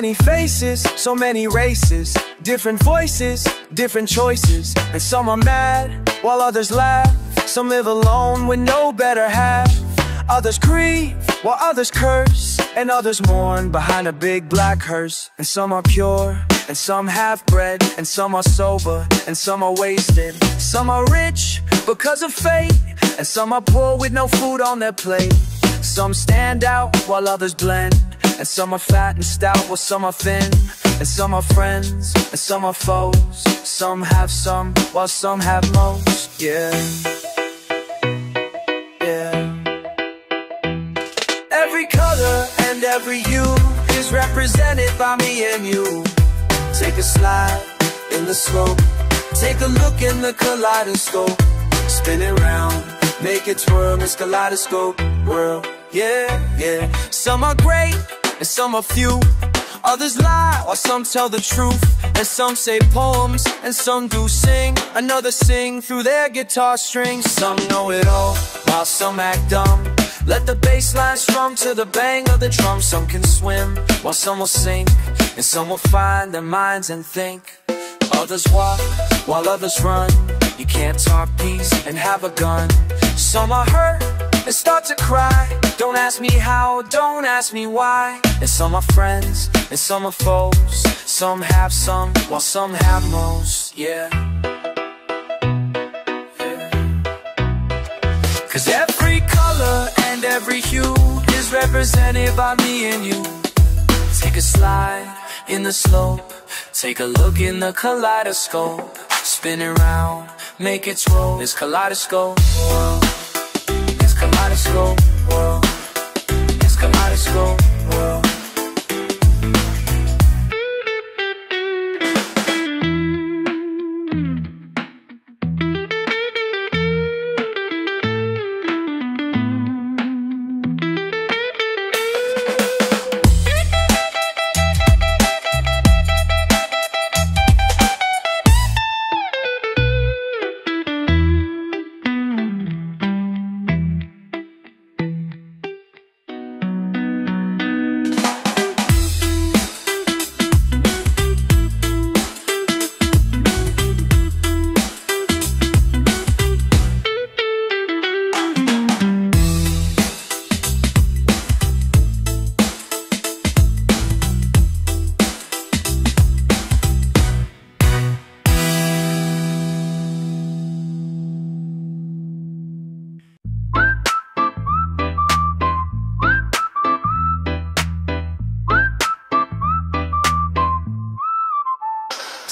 many faces, so many races, different voices, different choices. And some are mad, while others laugh. Some live alone with no better half. Others grieve, while others curse. And others mourn behind a big black hearse. And some are pure, and some half-bred. And some are sober, and some are wasted. Some are rich because of fate, and some are poor with no food on their plate. Some stand out while others blend. And some are fat and stout while some are thin. And some are friends, and some are foes. Some have some, while some have most. Yeah. Every color and every hue is represented by me and you. Take a slide in the slope, take a look in the kaleidoscope. Spin it round, make it twirl, this kaleidoscope world. Yeah, yeah. Some are great and some are few. Others lie while some tell the truth. And some say poems and some do sing. Another sing through their guitar strings. Some know it all while some act dumb. Let the bass line strum to the bang of the drum. Some can swim while some will sink. And some will find their minds and think. Others walk while others run. You can't talk peace and have a gun. Some are hurt and start to cry. Don't ask me how, don't ask me why. And some are friends and some are foes. Some have some, while some have most. Yeah. Cause every color and every hue is represented by me and you. Take a slide in the slope, take a look in the kaleidoscope. Spin it round, make it twirl. This kaleidoscope world. This kaleidoscope world. This kaleidoscope world.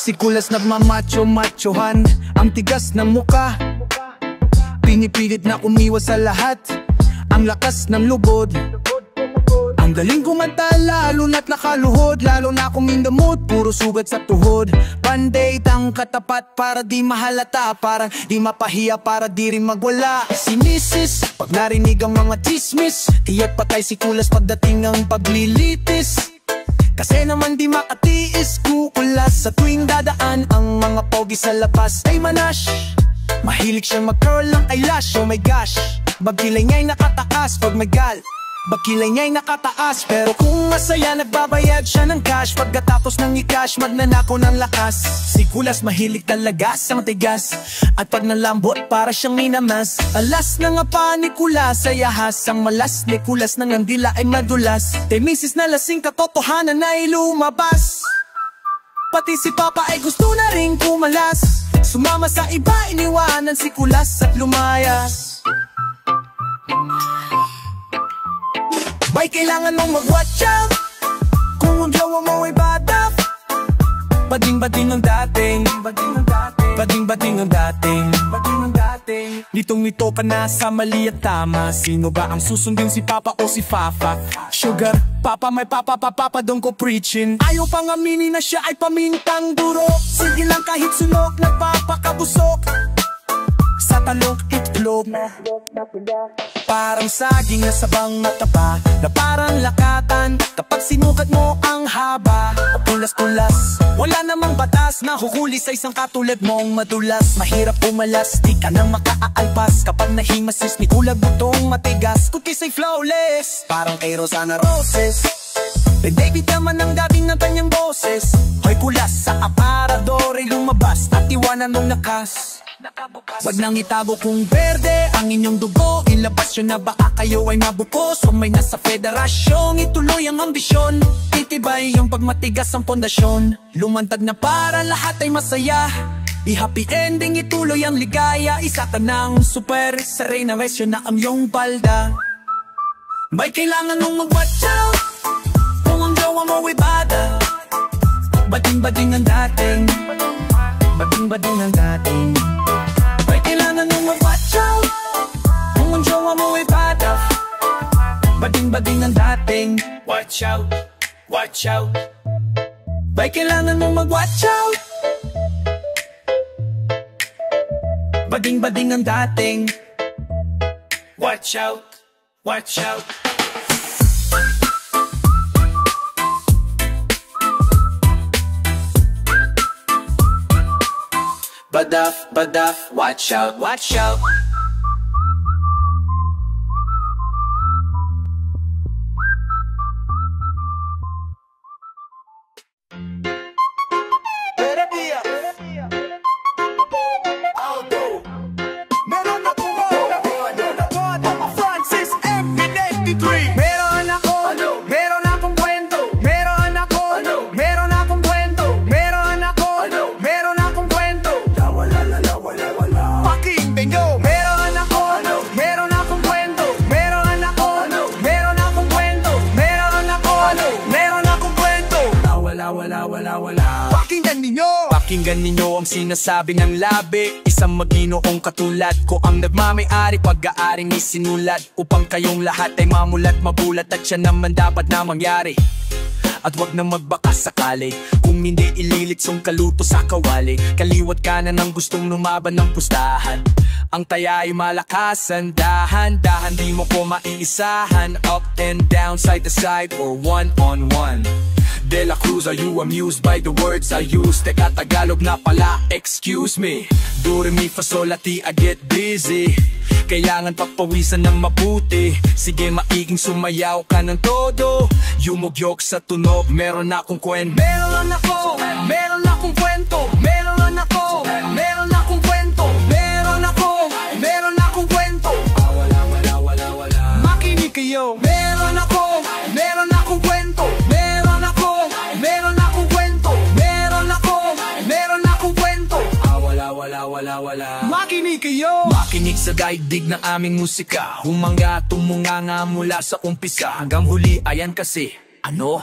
Si Kulas nagmamacho-machohan, ang tigas ng muka. Pinipilit na umiwas sa lahat, ang lakas ng lubod. Ang galing kumanta lalo na't nakaluhod. Lalo na kung in the mood, puro sugat sa tuhod. Band-aid ang katapat para di mahalata, para di mapahiya, para di rin magwala. Si Mrs. pag narinig ang mga chismis, tiyak patay si Kulas pagdating ng paglilitis. Kasi naman di makatiis, kukulas sa tuwing dadaan ang mga pogi sa labas ay manash. Mahilig siya mag-curl ng eyelash, oh my gosh. Bagkilay niya'y nakataas pag may gal. Bagkilay niya'y nakataas, pero kung masaya nagbabayad siya ng cash. Pagkatapos ng i-cash, magnanakaw ng lakas. Si Kulas mahilig talaga sa matigas, at pag nalambot para siyang minamas. Alas na nga pa ni Kulas ay ahas, ang malas ni Kulas ng ang dila ay madulas. Misis na lasing katotohanan na ilumabas. Pati si Papa ay gusto na rin kumalas. Sumama sa iba, iniwanan si Kulas at lumayas. Bay, kailangan mong mag-watch out kung ang jowa mo ay bad up. Bading-bading ang dating, bading-bading ang dating. Nitong-nito ka na sa mali at tama. Sino ba ang susundin, si Papa o si Fafa? Sugar, Papa, may papa doon ko preaching. Ayaw pang aminin na siya ay pamintang duro. Sige lang kahit sunok, nagpapakabusok. Sa talok, itlog parang saging na sabang mataba, na parang lakatan kapag sinukat mo ang haba. Tulas-tulas, wala namang batas na huhuli sa isang katulad mong madulas. Mahirap pumalas, di ka nang makaaalpas kapag nahimasis ni kulag butong matigas. Kutis ay flawless, parang kay Rosana Roses. Kay David naman ang dating ng kanyang boses. Hoy kulas sa aparador ay lumabas at iwanan mong nakas. Wag nang itago kung berde ang inyong dugo. Ilabas yun na baka kayo ay mabupos. Kung may nasa federasyong ituloy ang ambisyon. Itibay yung pagmatigas ang pondasyon. Lumantad na para lahat ay masaya. I-happy ending ituloy ang ligaya. Isa ka ng super sa Reyna Resyo na ang iyong balda. May kailangan mong mag-watch out kung ang gawa mo ay bada. Bading-bading ang dating, bading-bading ang dating. May kailangan mong mag-watch out kung ang gawa mo ay bada. Bading-bading ang dating. Watch out, watch out. May kailangan mong mag-watch out. Bading-bading ang dating. Watch out, watch out. Badaf, watch out, watch out. Pakinggan ninyo ang sinasabi ng labi. Isang maginoong katulad ko ang nagmamay-ari. Pag-aaring isinulat upang kayong lahat ay mamulat, mabulat. At siya naman dapat na mangyari. At wag na magbaka sakali, kung hindi ililitsong kaluto sa kawali. Kaliwat kanan ang gustong lumaban ng pustahan. Ang taya ay malakasan, dahan-dahan di mo ko maiisahan. Up and down, side to side or one-on-one. De La Cruz, are you amused by the words I use? Teka, Tagalog na pala, excuse me. Do, re, mi, fa, sol, la, ti, I get busy. Kailangan pagpawisan ng mabuti. Sige, maiging sumayaw ka ng todo. Yumugyok sa tunog, meron akong kwento. Meron akong kwento. Meron akong kwento. Meron akong kwento. Wala. Makinig kayo. Meron akong kwento. Meron akong kwento. Wala. Makinig kayo. Makinig sa daigdig ng aming musika. Humanga, tumunganga mula sa umpisa hanggang huli, ayan kasi. Ano?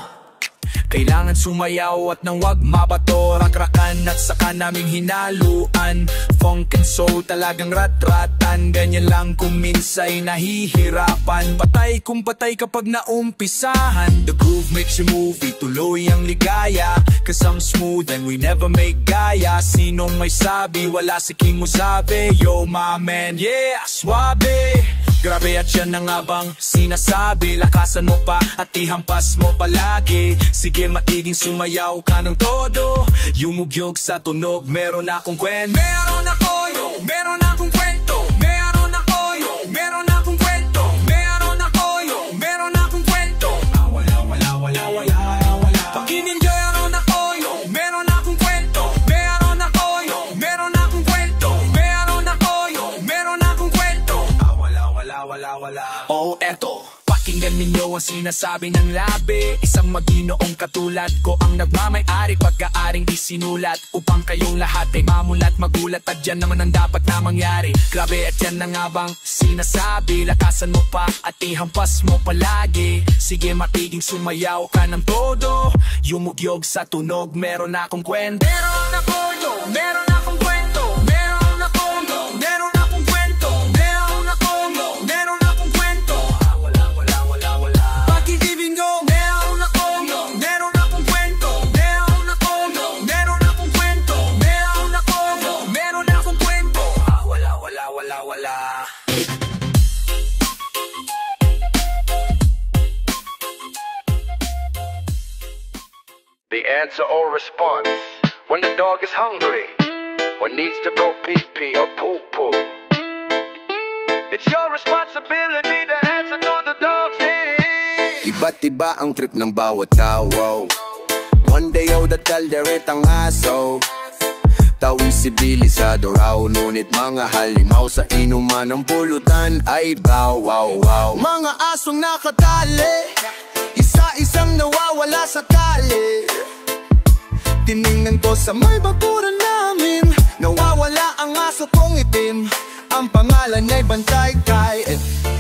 Kailangan sumayaw at nang wag mabato. Rakrakan at saka naming hinaluan. Funk and soul talagang rat-ratan. Ganyan lang kung minsa'y nahihirapan. Patay kung patay kapag naumpisahan. The groove makes you move, ituloy ang ligaya. Cause I'm smooth and we never make gaya. Sinong may sabi, wala si King Musabe. Yo my man, yeah, swabe. Grabe at yan na nga bang sinasabi. Lakasan mo pa at ihampas mo palagi. Sige, matiging sumayaw ka ng todo. Yumugyog sa tunog, meron akong kwento. Meron akong kwento. Meron akong kwento. Meron akong kwento. Wala. Pakinggan nyo, meron akong kwento. Meron akong kwento. Meron akong kwento. Wala. Oh, eto. Pakinggan ninyo ang sinasabi ng labi. Isang maginoong katulad ko ang nagmamay-ari. Pagkaaring isinulat upang kayong lahat ay mamulat, magulat. At yan naman ang dapat na mangyari. Grabe at yan na nga bang sinasabi. Lakasan mo pa at ihampas mo palagi. Sige, matiging sumayaw ka ng todo. Yumugyog sa tunog, meron akong kwento. Meron akong kwento. Meron akong kwento. Meron akong kwento. Wala. Pakikibin ko. Meron akong kwento. Meron akong kwento. Meron akong kwento. Wala. The answer or response when the dog is hungry or needs to go pee-pee or poo-poo. It's your responsibility to answer to the dog's needs. Iba't iba ang trip ng bawat tao. One day oh, datal deret ang aso. Tawing sibilisado raw, ngunit mga halimaw sa inuman ng pulutan ay baw. Mga asong nakatali, isa-isang nawawala sa kali. Tiningnan ko sa may bakuran namin, nawawala ang aso kong itim. Ang pangalan ay Bantay Kay.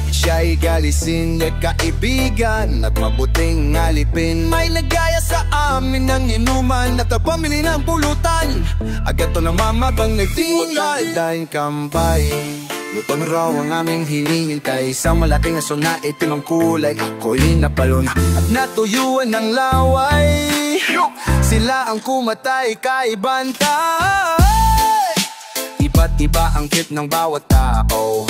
Siya'y galisin at kaibigan at mabuting alipin. May nagaya sa amin ng inuman at pamili ng pulutan. Agad to namamagang nagtingkal dahil kampay. Lupang raw ang aming hinihintay. Isang malaking aso na itim ang kulay. Ako'y napalon at natuyuan ng laway. Sila ang kumatay kay Bantay. Iba't iba ang trip ng bawat tao.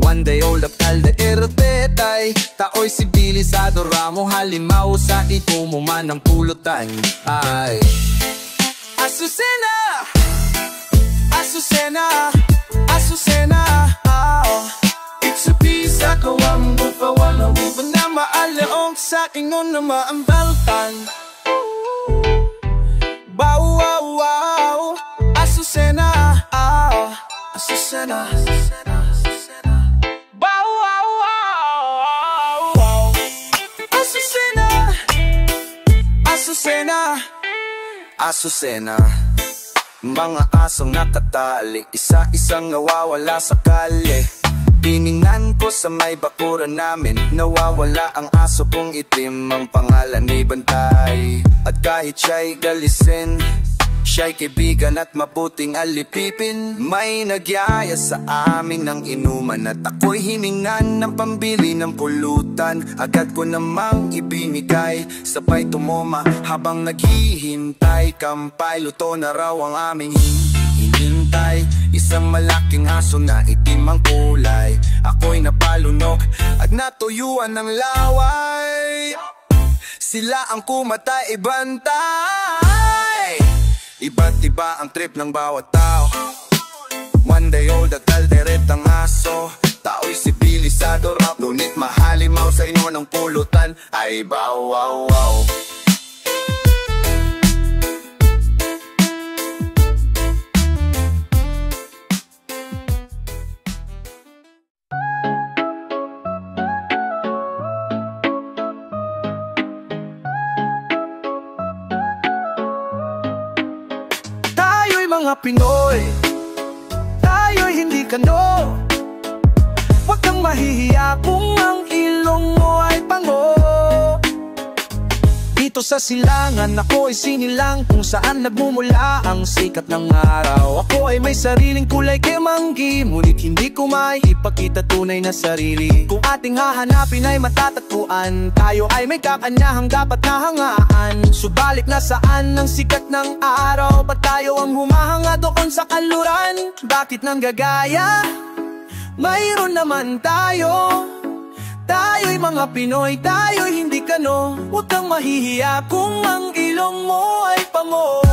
One day old aptal de erotetay. Tao'y sibilisado ramo halimaw sa itumuman ng pulutan ay Azucena, Azucena, Azucena, it's a piece ako ang bukawan. Huwag na maalaong sa ingon na maambaltan. Bow wow wow, Azucena, Azucena, Azucena, Azucena. Mga asong nakatali, isa-isang nawawala sa kalye. Tiningnan ko sa may bakuran namin, nawawala ang aso kong itim. Ang pangalan ni Bantay. At kahit siya'y galisin, siya'y kaibigan at mabuting alipipin. May nagyaya sa amin ng inuman at ako'y hiningan ng pambili ng pulutan. Agad ko namang ibinigay, sabay tumoma habang naghihintay. Kampay, luto na raw ang aming hinintay. Isang malaking aso na itim ang kulay. Ako'y napalunok at natuyuan ng laway. Sila ang kumatay, Bantay. Iba't iba ang trip ng bawat tao. One day old at alderet ang aso. Tao'y sibilisado rap, ngunit mahalimaw sa inyo ng pulutan ay baw wow wow. Mga Pinoy, tayo'y hindi kano. Huwag kang mahihiya kung ang ilong mo ay pango. Dito sa silangan ako'y sinilang kung saan nagmumula ang sikat ng araw. Ako ay may sariling kulay kemanggi, ngunit hindi ko maipakita tunay na sarili. Kung ating hahanapin ay matatagpuan, tayo ay may kakanyahang dapat nahangaan. Subalit nasaan ang sikat ng araw? Ba't tayo ang humahanga doon sa kanluran? Bakit nang gagaya? Mayroon naman tayo. Tayo'y mga Pinoy, tayo'y hindi kano. Huwag kang mahihiya kung ang ilong mo ay pango.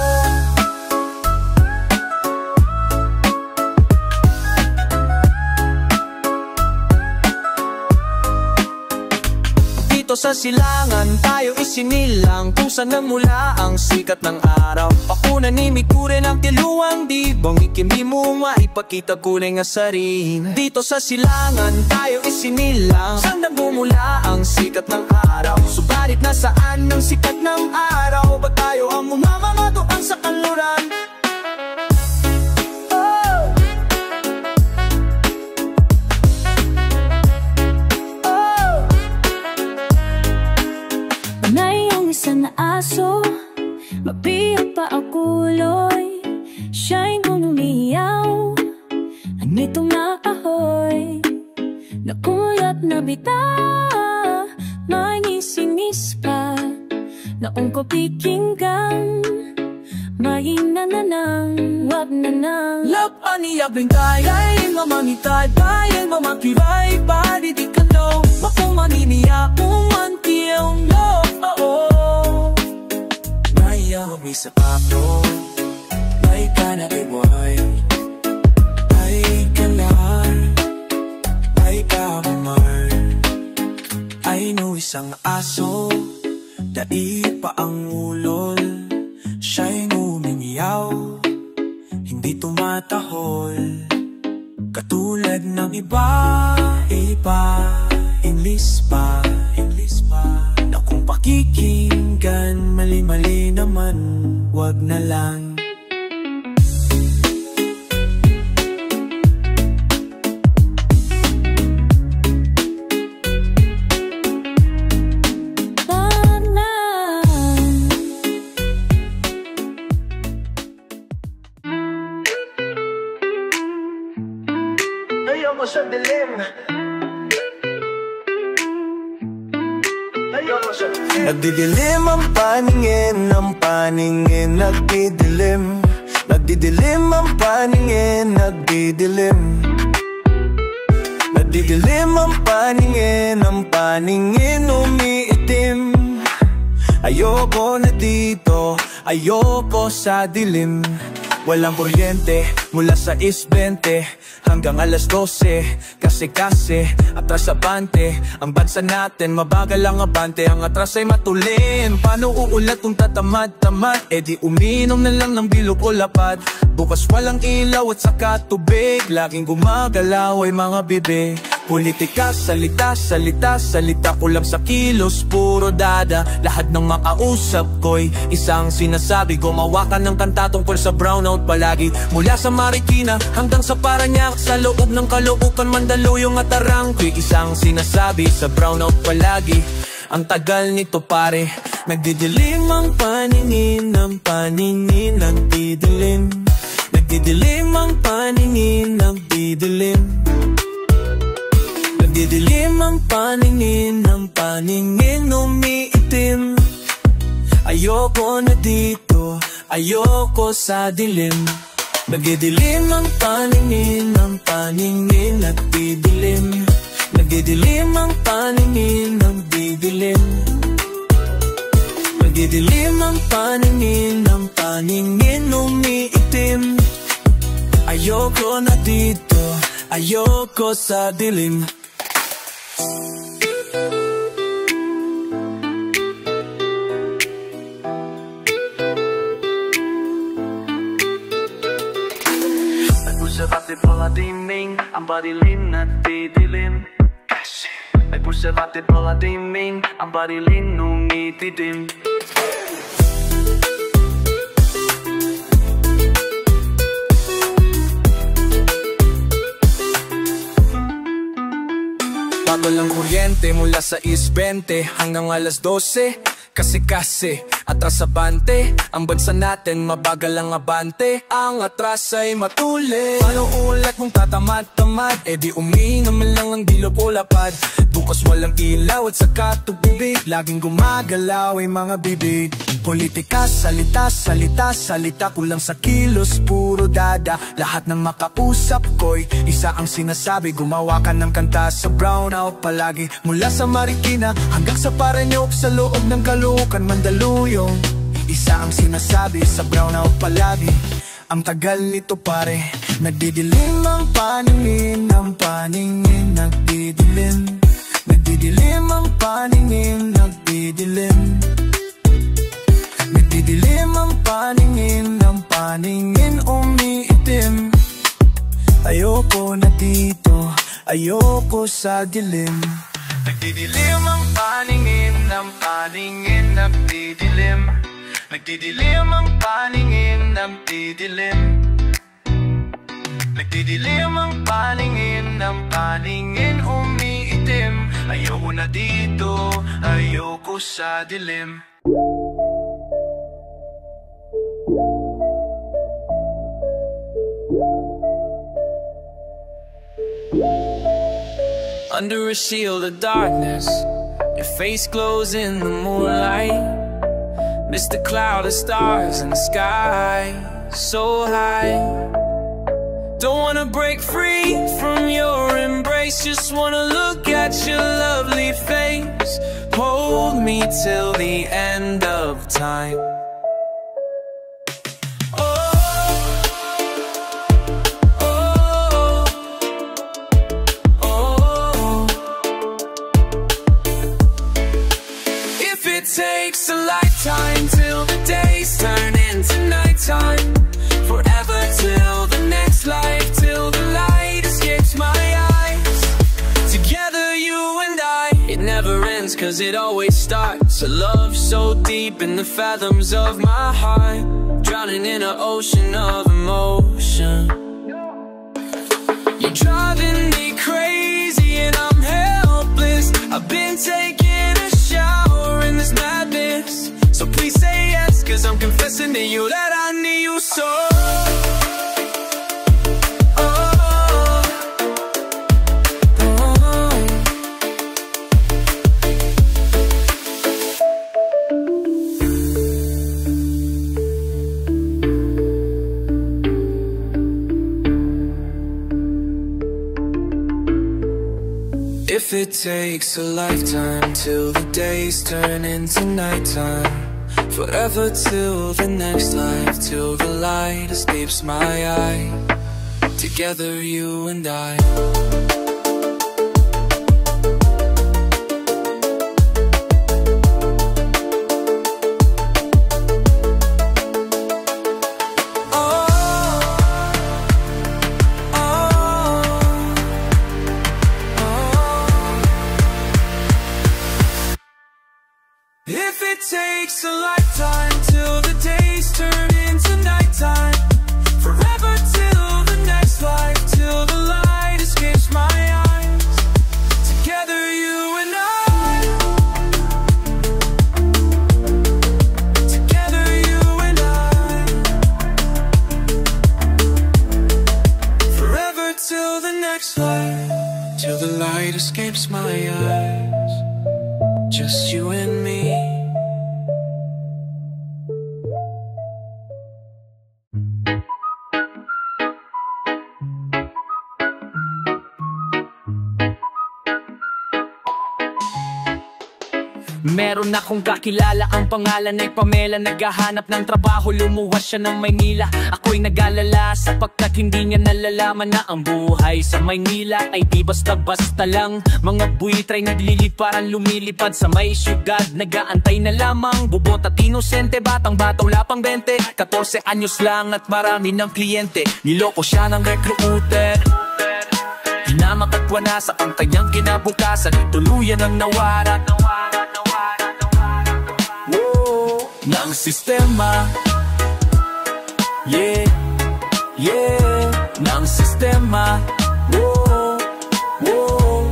Dito sa silangan tayo isinilang kung saan nagmula ang sikat ng araw. Pakunanimik ko rin ang tiluang dibong, ikimbi mo maipakita kulay nga sarin. Dito sa silangan tayo isinilang saan nagmumula ang sikat ng araw. Subalit nasaan ang sikat ng araw? Ba't tayo ang umamanga doon sa kanluran? Isang aso, mabihag pa ang kuloy. Siya'y umiyaw, anitong nakahoy. Nakulat na bita, may isinispa. Naong ko pikinggan, may nananang, wag nanang. Love aniya bintay, kaya mamanitay, kaya mamakibay, pari di ka no. Makong maniniya, umantiyong love, May sa papo, may ka na iboy, ay kanar, ay kamamar. I know it's isang aso, daig pa ang ulol. Siya'y ngumingiyaw, hindi tumatahol. Katulad ng iba, English pa na kung pakikinggan, mali-mali naman, wag na lang. Ayoko sa dilim. Ayoko sa dilim. Nagdidilim ang paningin, nagdidilim. Nagdidilim ang paningin, nagdidilim. Nagdidilim ang paningin, umiitim. Ayoko na dito, ayoko sa dilim. Walang kuryente mula sa 6:20 hanggang alas 12. Kasi atras abante. Ang bansa natin mabagal ang abante. Ang atras ay matulin. Paano uulat kung tatamad-tamad? E di uminom na lang ng bilog o lapad. Bukas walang ilaw at saka tubig. Laging gumagalaw ay mga bibig. Politika, salita, kulang sa kilos, puro dada. Lahat ng makausap ko'y isang sinasabi. Gumawa ka ng kanta tungkol sa brownout palagi. Mula sa Marikina hanggang sa Parañaque, sa loob ng Caloocan, Mandaluyong at Arangko'y isang sinasabi sa brownout palagi. Ang tagal nito pare, nagdidilim ang paningin, nagdidilim. Nagdidilim ang paningin, nagdidilim. Nagdidilim ang paningin, umiitim. Ayoko na dito, ayoko sa dilim. Nagdidilim ang paningin, nagdidilim. Nagdidilim ang paningin, nagdidilim. Nagdidilim ang paningin, umiitim. Ayoko na dito, ayoko sa dilim. Pulserated mga timing, ang barilin na didilim. May pulserated mga timing, ang barilin umitidim. Bagal ang kuryente mula sa 6:20 hanggang alas 12. Kasi atras abante. Ang bansa natin mabagal ang abante. Ang atras ay matulin. Paano ulat kung tatamad-tamad? E di uminom lang ang dilop o lapad. Bukas walang ilaw at saka tubig. Laging gumagalaw ay mga bibig. Politika, salita, kulang sa kilos, puro dada. Lahat ng makausap ko'y isa ang sinasabi. Gumawa ka ng kanta sa brownout palagi. Mula sa Marikina hanggang sa Parañaque, sa loob ng Caloocan, Mandaluyong, isa ang sinasabi sa brownout palagi. Ang tagal nito pare, nagdidilim ang paningin, nagdidilim. Nagdidilim ang paningin, nagdidilim. Nagdidilim ang paningin, umiitim. Ayoko na dito, ayoko sa dilim. Nagdidilim ang paningin, nagdidilim. Nagdidilim ang paningin, nagdidilim. Nagdidilim ang paningin, umiitim. Ayoko na dito, ayoko sa dilim. Under a shield of darkness, your face glows in the moonlight. Missed the cloud of stars in the sky, so high. Don't wanna break free from your embrace, just wanna look at your lovely face. Hold me till the end of time. does it always start? A love so deep in the fathoms of my heart, drowning in an ocean of emotion. You're driving me crazy and I'm helpless. I've been taking a shower in this madness. So please say yes, cause I'm confessing to you that I need you so. If it takes a lifetime till the days turn into nighttime, forever till the next life, till the light escapes my eye, together you and I. If it takes a lifetime till the days turn into nighttime, forever till the next life, till the light escapes my eyes, together you and I. Together you and I. Forever till the next life, till the light escapes my eyes, just you and me. Meron akong kakilala, ang pangalan ay Pamela. Naghahanap ng trabaho, lumuwas siya ng Maynila. Ako'y nag-alala sapagkat hindi niya nalalaman na ang buhay sa Maynila ay di basta-basta lang. Mga buitra'y naglilid parang lumilipad sa may syudad, nag-aantay na lamang. Bubot at inosente, batang-bata wala pang 20, 14 anyos lang at marami ng kliyente. Niloko siya ng recruiter, hinamakatwa na sa ang kanyang kinabukasan, tuluyan ang nawara ng sistema. Yeah, yeah, ng sistema. Whoa, whoa,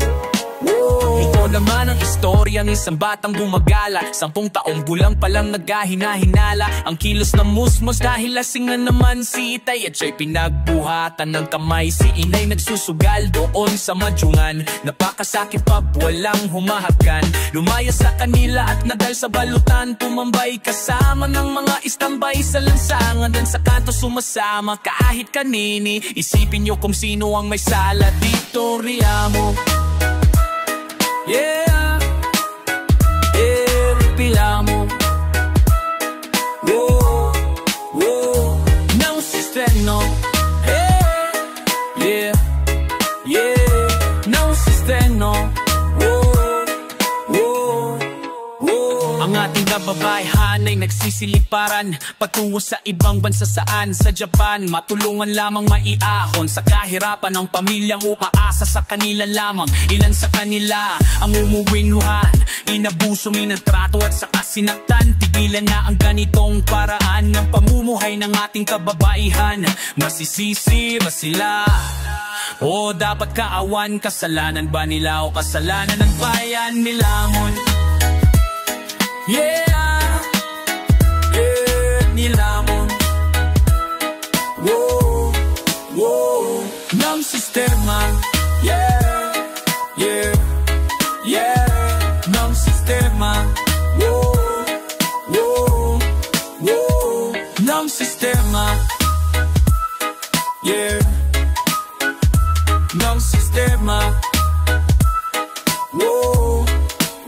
whoa. Ito naman ang istorya ng isang batang gumagala, 10 taong gulang palang naghahina-hinala. Ang kilos ng musmos dahil lasing na naman si Itay, at siya'y pinagbuhatan ng kamay. Si Inay nagsusugal doon sa madyungan, napakasakit pa, walang humahagan. Lumaya sa kanila at nadal sa balutan, tumambay kasama ng mga istambay sa lansangan. Dan sa kanto sumasama kahit kanini, isipin nyo kung sino ang may sala dito, Riamo. Yeah, Pilamo. Whoa, whoa, ng sistema. Yeah, yeah, ng sistema. Ang ating kababayan ay nagsisiliparan patungo sa ibang bansa, saan sa Japan. Matulungan lamang maiahon sa kahirapan ng pamilyang umaasa sa kanila lamang. Ilan sa kanila ang umuwing luhan, inabuso, minatrato at saka sinaktan. Tigilan na ang ganitong paraan ng pamumuhay ng ating kababaihan. Masisisi ba sila? O dapat kaawan? Kasalanan ba nila o kasalanan ng bayan nilamon? Yeah, yeah, nilamon. Whoa, whoa, ng sistema. Yeah, yeah, yeah, ng sistema. Whoa, whoa, whoa, ng sistema. Yeah, ng sistema. Whoa,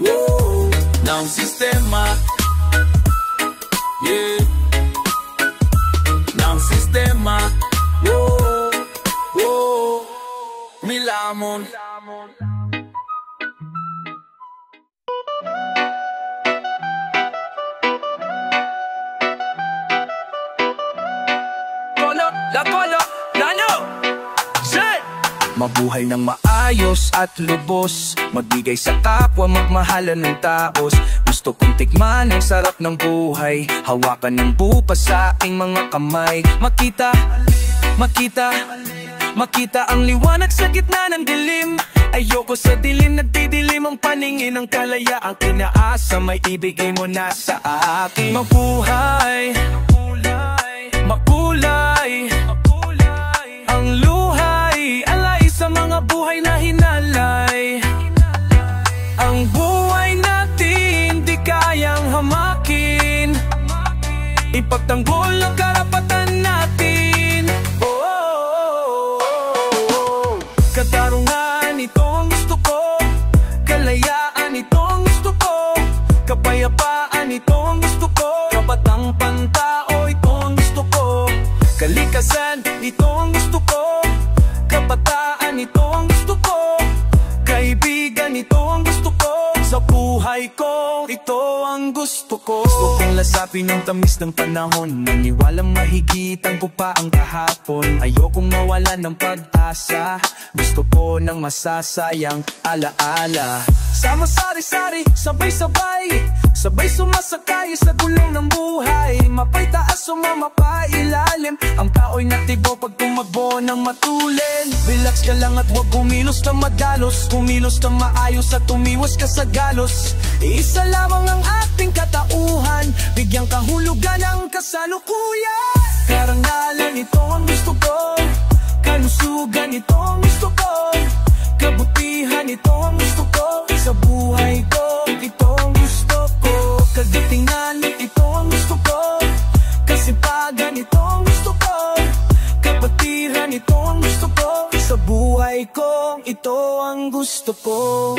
whoa, ng sistema. Yeah, ng sistema. Whoa, whoa, nilamon. Mabuhay ng maayos maayos at lubos, magbigay sa kapwa, magmahalan ng taos. Gusto kong tikman ang sarap ng buhay, hawakan ng bupa sa aking mga kamay. Makita ang liwanag sa gitna ng dilim. Ayoko sa dilim, nagdidilim ang paningin ng kalayaang kinaasa, may ibigay mo na sa akin. Mabuhay, makulay ang luhay, alay sa mga buhay na hinalay. Ang buhay natin di kayang hamakin, ipagtanggol ang karapatan natin. Katarungan, ito ang gusto ko. Kalayaan, ito ang gusto ko. Kapayapaan, ito ang gusto ko. Kapatang pantao, ito ang gusto ko. Kalikasan, ito ang gusto ko. Kabataan, ito ang gusto ko. Kaibigan, ito ang gusto ko. Sa buhay ko, ito ang gusto ko. Gusto kong lasapin ang tamis ng panahon, naniwalang mahigit ang pa ang kahapon. Ayokong mawalan ng pag-asa, gusto ko ng masasayang alaala. Sama sari-sari, sabay-sabay, sabay sumasakay sa gulong ng buhay. Mapay taas o mamapay ilalim, ang tao'y natibo pag tumakbo ng matulin. Relax ka lang at huwag kumilos na madalos, kumilos na maayos at tumiwas ka sa galos. Isa lamang ang ating katauhan, bigyang kahulugan ang kasalukuyan. Karangalan, ito ang gusto ko. Kalusugan, ito ang gusto ko. Kabutihan, ito ang gusto ko. Sa buhay ko, ito ang gusto ko. Kagatingan, ito ang gusto ko. Kasipagan, ito ang gusto ko. Kapatiran, ito ang gusto ko. Sa buhay ko, ito ang gusto ko.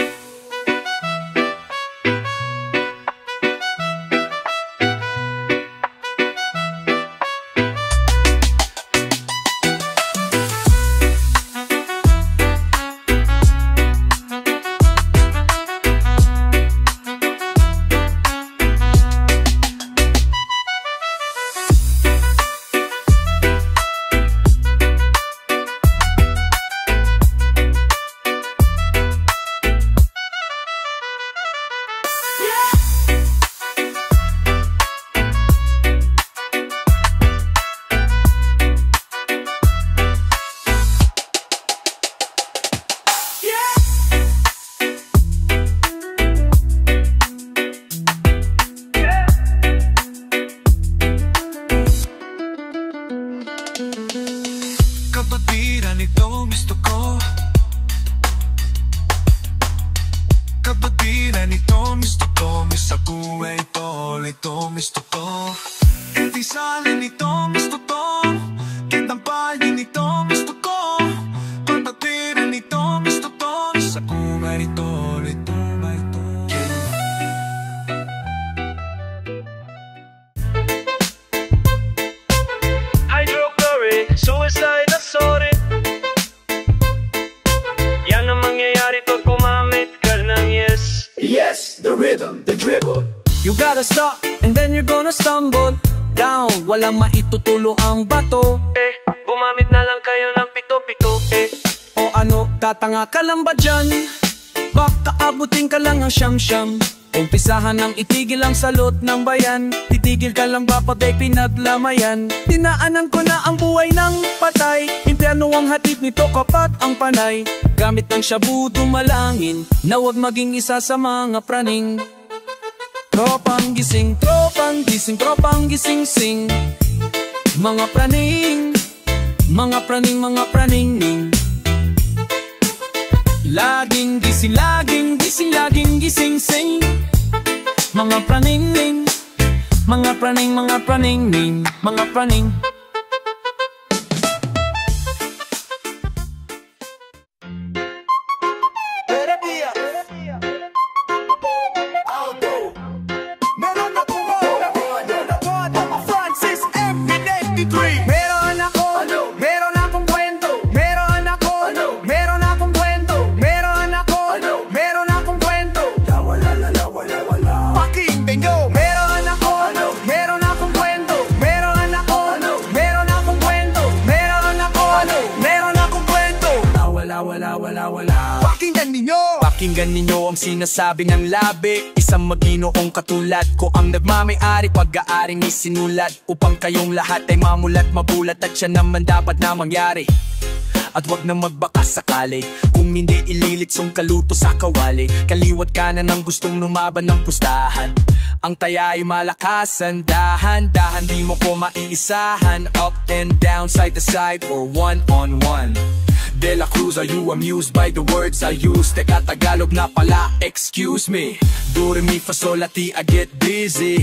Kapatiran, ito ang gusto ko. Kapatiran, ito ang gusto ko. Misakuha, ito ang gusto ko. Etisalin, ito ang gusto ko. Kitampayin, ito ang gusto ko. Kapatiran, ito ang gusto ko. Misakuha, ito. Hydrochloric, suicide na sorry. Yan ang mangyayari pag kumamit ka ng yes. Yes, the rhythm, the dribble. You gotta stop, and then you're gonna stumble down. Walang maitutulo ang bato. Gumamit na lang kayo ng pito-pito. O ano, tatanga ka lang ba dyan? Baka abutin ka lang ang siyam-siyam. Umpisahan ng itigil ang salot ng bayan. Titigil ka lang ba patay pinaglamayan? Dinaanan ko na ang buhay ng patay. Impyerno ang hatid nito kapag ang panay. Gamit ng shabu dumalangin na huwag maging isa sa mga praning. Tropang gising, tropang gising, tropang gising-sing. Mga praning, mga praning, mga praning-ning. Laging gising, laging gising, laging gising-sing. Mga praning-ning, mga praning, mga praning-ning, mga praning. Pakinggan ninyo ang sinasabi ng labi. Isang maginoong katulad ko ang nagmamay-ari, pag-aaring isinulat upang kayong lahat ay mamulat, mabulat, at siya naman dapat na mangyari. At wag na magbakas sakali, kung hindi ililitsong kaluto sa kawali. Kaliwat kanan ang gustong lumaban ng pustahan, ang taya ay malakasan. Dahan-dahan di mo ko maiisahan, up and down, side to side, or one-on-one. De La Cruz, are you amused by the words I use? Teka, Tagalog na pala, excuse me. Do, re, mi, fa, sol, la, ti, I get busy.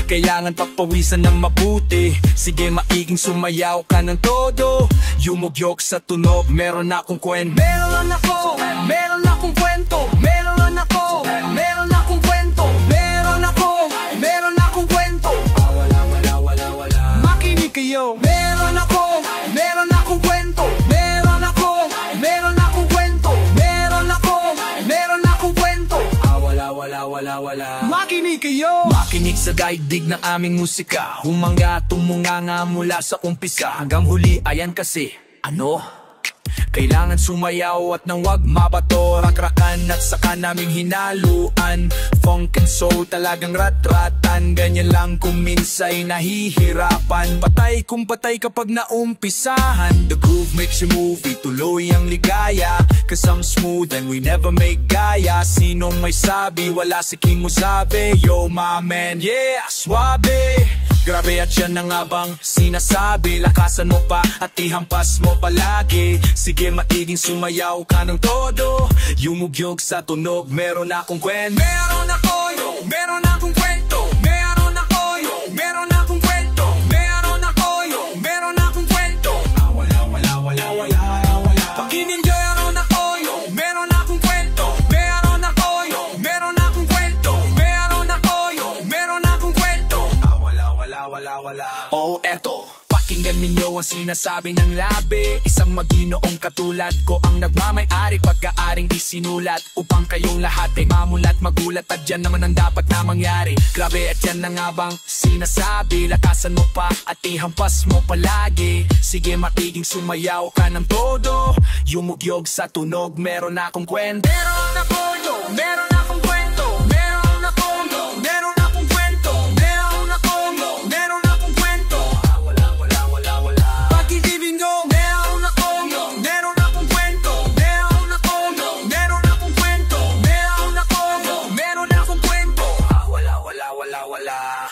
Kailangan pagpawisan ng mabuti. Sige, maiging sumayaw ka ng todo. Yumugyok sa tunog, meron akong kwento. Meron akong kwento. Meron akong kwento. Meron akong kwento. Makinig kayo. Meron akong kwento. Meron akong kwento. Meron akong kwento. Wala. Makinig kayo. Makinig sa daigdig ng aming musika. Humanga, tumunganga mula sa umpisa hanggang huli. Ayan kasi, kailangan sumayaw at nang wag mabato. Rakrakan at saka naming hinaluan. Funk and soul talagang rat-ratan. Ganyan lang kung minsa'y nahihirapan. Patay kung patay kapag naumpisahan. The groove makes you move, ituloy ang ligaya. Cause I'm smooth and we never make gaya. Sinong may sabi, wala si King Musabe. Yo my man, yeah, swabe. Grabe at yan na nga bang sinasabi. Lakasan mo pa at ihampas mo palagi. Sige, maiging sumayaw ka ng todo. Yumugyog sa tunog, meron akong kwento. Meron akong kwento. Meron akong kwento. Meron akong kwento. Wala. Pakinggan nyo, meron akong kwento. Meron akong kwento. Meron akong kwento. Wala. Oh, eto, pakinggan ninyo ang sinasabi ng labi. Isang maginoong katulad ko ang nagmamay-ari, pag-aaring isinulat upang kayong lahat ay mamulat, magulat, at yan naman ang dapat na mangyari. Grabe at yan na nga bang sinasabi. Lakasan mo pa at ihampas mo palagi. Sige, matiging sumayaw ka ng todo. Yumugyog sa tunog, meron akong kwento. Meron akong kwento. Meron akong kwento. Meron akong kwento. Wala. Pag-ibigin ko, meron akong kwento. Meron akong kwento. Meron akong kwento. Wala.